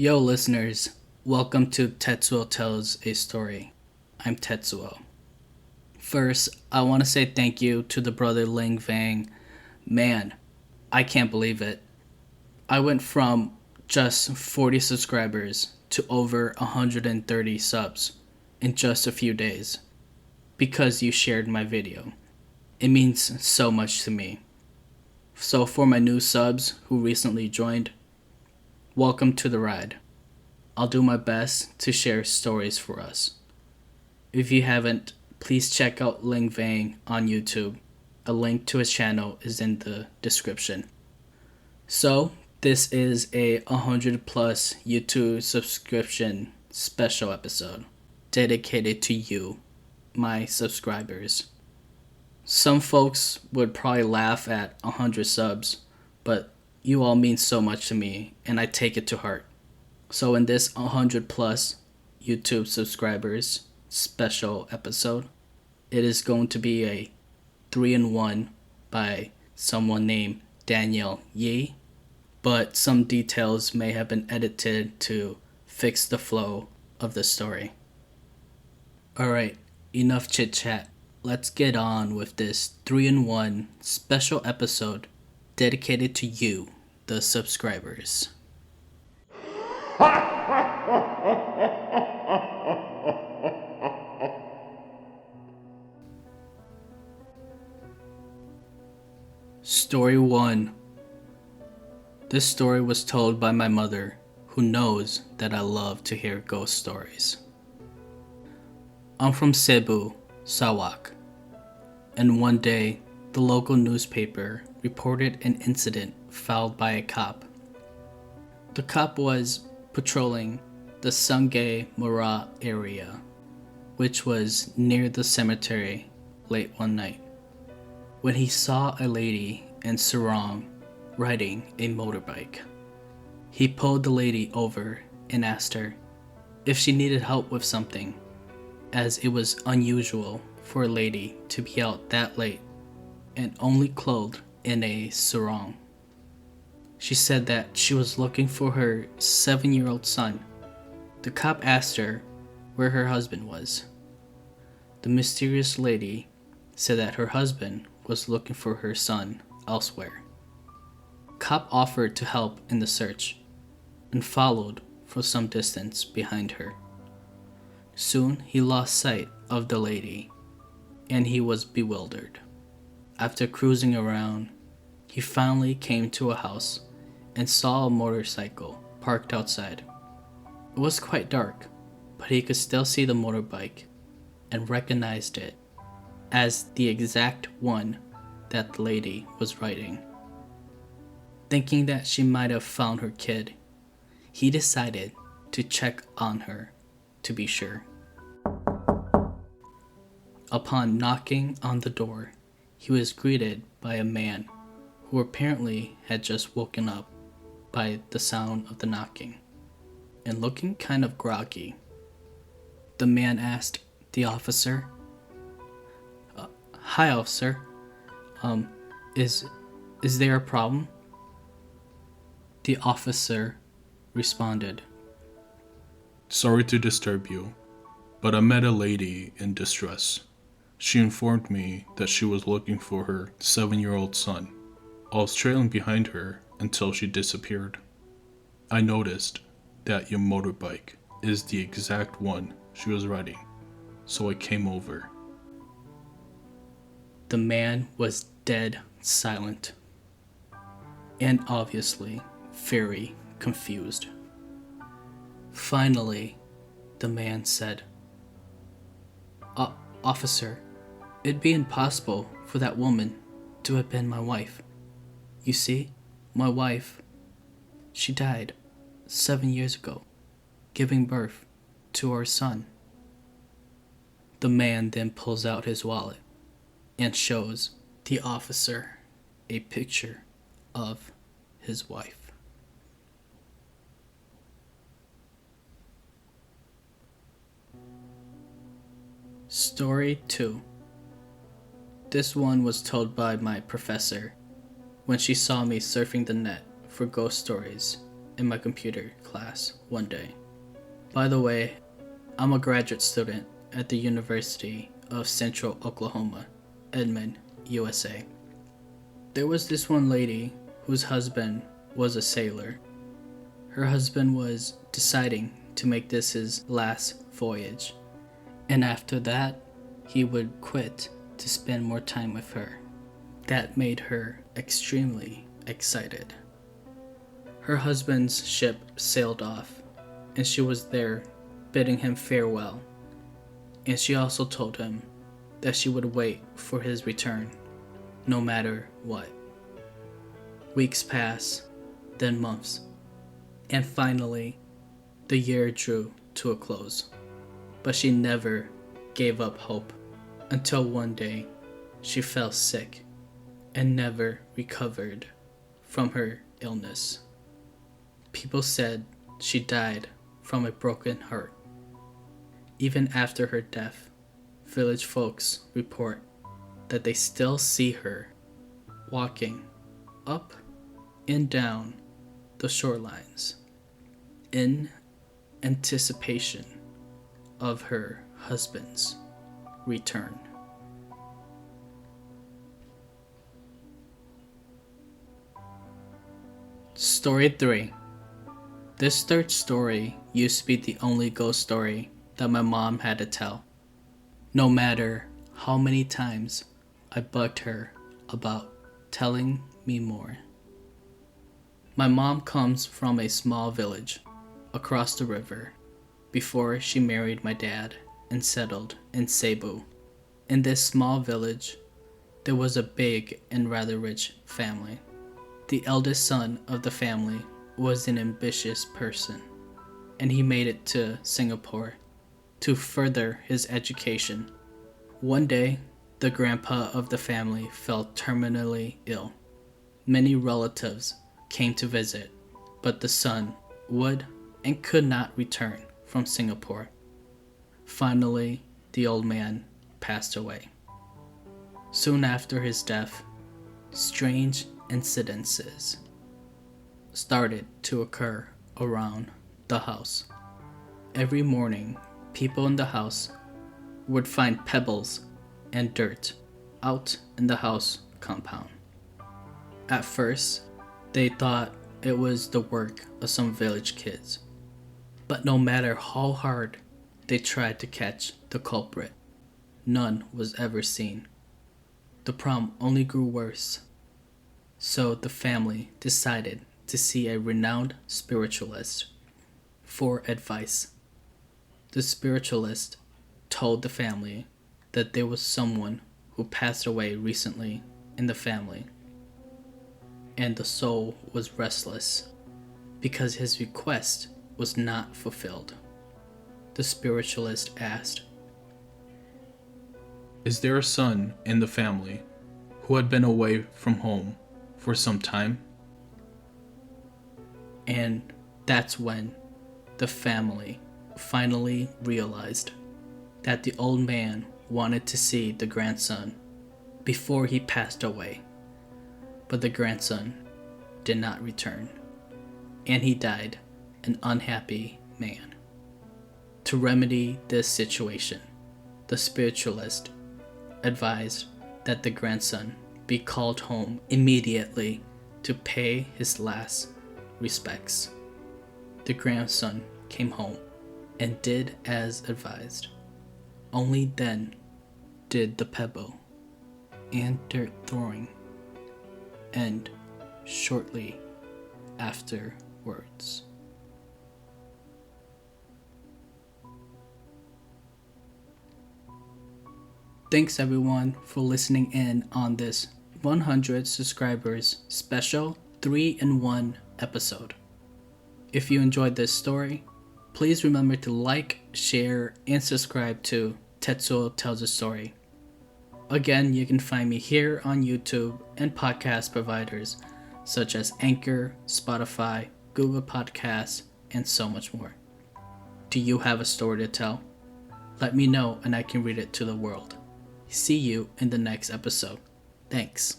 Yo, listeners, welcome to Tetsuo Tells a Story. I'm Tetsuo. First, I want to say thank you to the brother Leng Vang. Man, I can't believe it. I went from just 40 subscribers to over 130 subs in just a few days because you shared my video. It means so much to me. So for my new subs who recently joined, welcome to the ride. I'll do my best to share stories for us. If you haven't, please check out Leng Vang on YouTube. A link to his channel is in the description. So, this is a 100 plus YouTube subscription special episode dedicated to you, my subscribers. Some folks would probably laugh at 100 subs, but you all mean so much to me and I take it to heart. So in this 100 plus YouTube subscribers special episode, it is going to be a 3-in-1 by someone named Daniel Yii, but some details may have been edited to fix the flow of the story. Alright, enough chit chat. Let's get on with this 3-in-1 special episode dedicated to you, the subscribers. Story 1. This story was told by my mother, who knows that I love to hear ghost stories. I'm from Cebu, Sarawak, and one day the local newspaper reported an incident filed by a cop. The cop was patrolling the Sungay Mura area, which was near the cemetery late one night, when he saw a lady in sarong riding a motorbike. He pulled the lady over and asked her if she needed help with something, as it was unusual for a lady to be out that late and only clothed in a sarong. She said that she was looking for her 7-year-old son. The cop asked her where her husband was. The mysterious lady said that her husband was looking for her son elsewhere. Cop offered to help in the search and followed for some distance behind her. Soon he lost sight of the lady and he was bewildered. After cruising around, he finally came to a house and saw a motorcycle parked outside. It was quite dark, but he could still see the motorbike and recognized it as the exact one that the lady was riding. Thinking that she might have found her kid, he decided to check on her to be sure. Upon knocking on the door, he was greeted by a man who apparently had just woken up by the sound of the knocking and looking kind of groggy. The man asked the officer, "Hi, officer. Is there a problem?" The officer responded, "Sorry to disturb you, but I met a lady in distress. She informed me that she was looking for her 7-year-old son. I was trailing behind her until she disappeared. I noticed that your motorbike is the exact one she was riding, so I came over." The man was dead silent and obviously very confused. Finally, the man said, Officer, it'd be impossible for that woman to have been my wife. You see, my wife, she died 7 years ago, giving birth to our son." The man then pulls out his wallet and shows the officer a picture of his wife. Story 2. This one was told by my professor when she saw me surfing the net for ghost stories in my computer class one day. By the way, I'm a graduate student at the University of Central Oklahoma, Edmond, USA. There was this one lady whose husband was a sailor. Her husband was deciding to make this his last voyage, and after that, he would quit to spend more time with her. That made her extremely excited. Her husband's ship sailed off, and she was there bidding him farewell, and she also told him that she would wait for his return, no matter what. Weeks pass, then months, and finally, the year drew to a close. But she never gave up hope until one day she fell sick and never recovered from her illness. People said she died from a broken heart. Even after her death, village folks report that they still see her walking up and down the shorelines in anticipation of her husband's return. Story 3. This third story used to be the only ghost story that my mom had to tell. No matter how many times I bugged her about telling me more. My mom comes from a small village across the river before she married my dad and settled in Cebu. In this small village, there was a big and rather rich family. The eldest son of the family was an ambitious person, and he made it to Singapore to further his education. One day, the grandpa of the family fell terminally ill. Many relatives came to visit, but the son would and could not return from Singapore. Finally, the old man passed away. Soon after his death, strange incidences started to occur around the house. Every morning, people in the house would find pebbles and dirt out in the house compound. At first, they thought it was the work of some village kids. But no matter how hard they tried to catch the culprit, none was ever seen. The problem only grew worse. So the family decided to see a renowned spiritualist for advice. The spiritualist told the family that there was someone who passed away recently in the family, and the soul was restless because his request was not fulfilled. The spiritualist asked, Is there a son in the family who had been away from home for some time? And that's when the family finally realized that the old man wanted to see the grandson before he passed away. But the grandson did not return, and he died an unhappy man. To remedy this situation, the spiritualist advised that the grandson be called home immediately to pay his last respects. The grandson came home and did as advised. Only then did the pebble and dirt throwing end shortly afterwards. Thanks everyone for listening in on this 100 subscribers special 3-in-1 episode. If you enjoyed this story, please remember to like, share, and subscribe to Tetsuo Tells a Story. Again, you can find me here on YouTube and podcast providers such as Anchor, Spotify, Google Podcasts, and so much more. Do you have a story to tell? Let me know and I can read it to the world. See you in the next episode. Thanks.